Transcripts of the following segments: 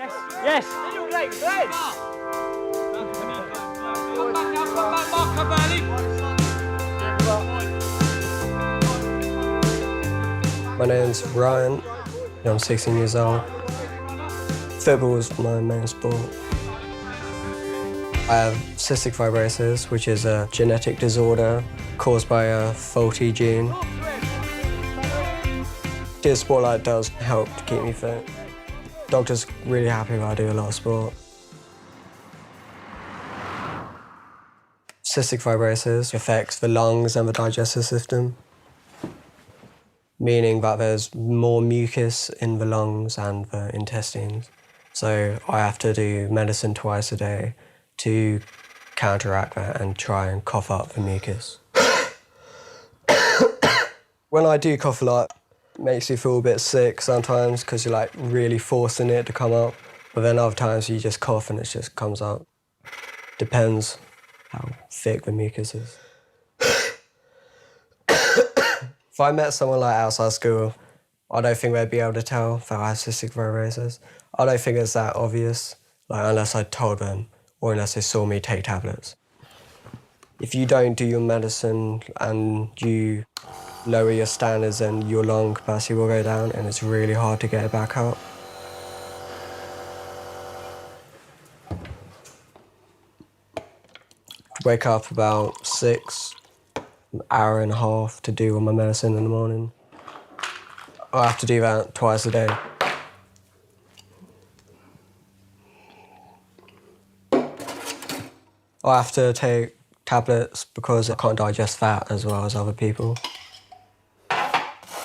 Yes. My name's Ryan. I'm 16 years old. Football is my main sport. I have cystic fibrosis, which is a genetic disorder caused by a faulty gene. Doing a sport like that does help to keep me fit. Doctor's really happy when I do a lot of sport. Cystic fibrosis affects the lungs and the digestive system, meaning that there's more mucus in the lungs and the intestines. So I have to do medicine twice a day to counteract that and try and cough up the mucus. When I do cough a lot, it makes you feel a bit sick sometimes because you're like really forcing it to come up. But then other times you just cough and it just comes up. Depends how thick the mucus is. If I met someone like outside school, I don't think they'd be able to tell that I have cystic fibrosis. I don't think it's that obvious, like unless I told them or unless they saw me take tablets. If you don't do your medicine and you lower your standards, then your lung capacity will go down and it's really hard to get it back up. Wake up about 6, an hour and a half to do all my medicine in the morning. I have to do that twice a day. I have to take tablets because I can't digest fat as well as other people.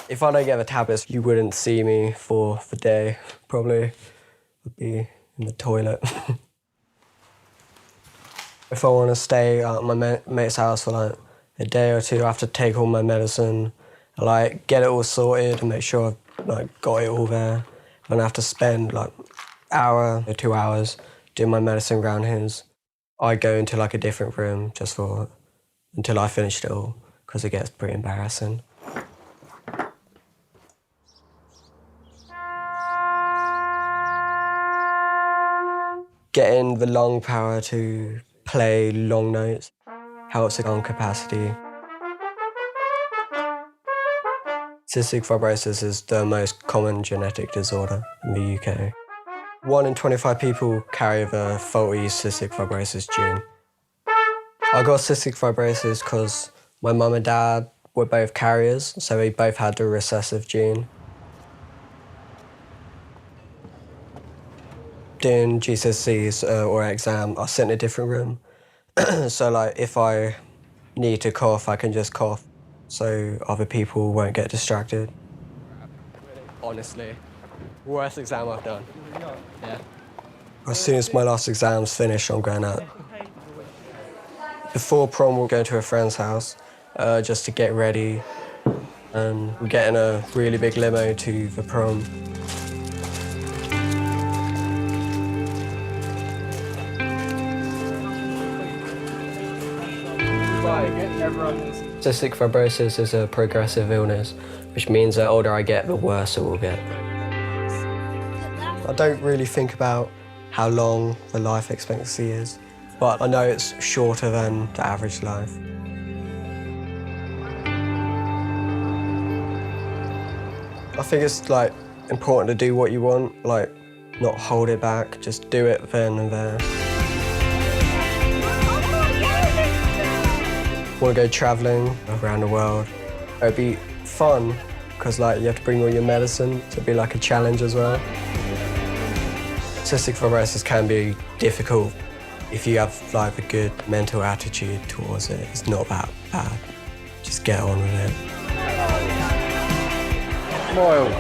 If I don't get the tablets, you wouldn't see me for the day, probably. I'd be in the toilet. If I want to stay at my mate's house for like a day or two, I have to take all my medicine, and, like get it all sorted and make sure I've like got it all there. And I have to spend like an hour or 2 hours doing my medicine around his. I go into like a different room just for until I finished it all because it gets pretty embarrassing. Getting the lung power to play long notes helps the lung capacity. Cystic fibrosis is the most common genetic disorder in the UK. 1 in 25 people carry the faulty cystic fibrosis gene. I got cystic fibrosis because my mum and dad were both carriers, so we both had the recessive gene. Doing GCSEs or exam, I sit in a different room. So like if I need to cough, I can just cough so other people won't get distracted. Honestly, worst exam I've done. Yeah. As soon as my last exam's finished, I'm going out. Before prom, we'll go to a friend's house just to get ready. And we get in a really big limo to the prom. Cystic fibrosis is a progressive illness, which means the older I get, the worse it will get. I don't really think about how long the life expectancy is, but I know it's shorter than the average life. I think it's like important to do what you want, like not hold it back, just do it then and there. Want to go travelling around the world. It'd be fun because like you have to bring all your medicine, so it'd be like a challenge as well. Cystic fibrosis can be difficult if you have like a good mental attitude towards it. It's not that bad. Just get on with it. Mild,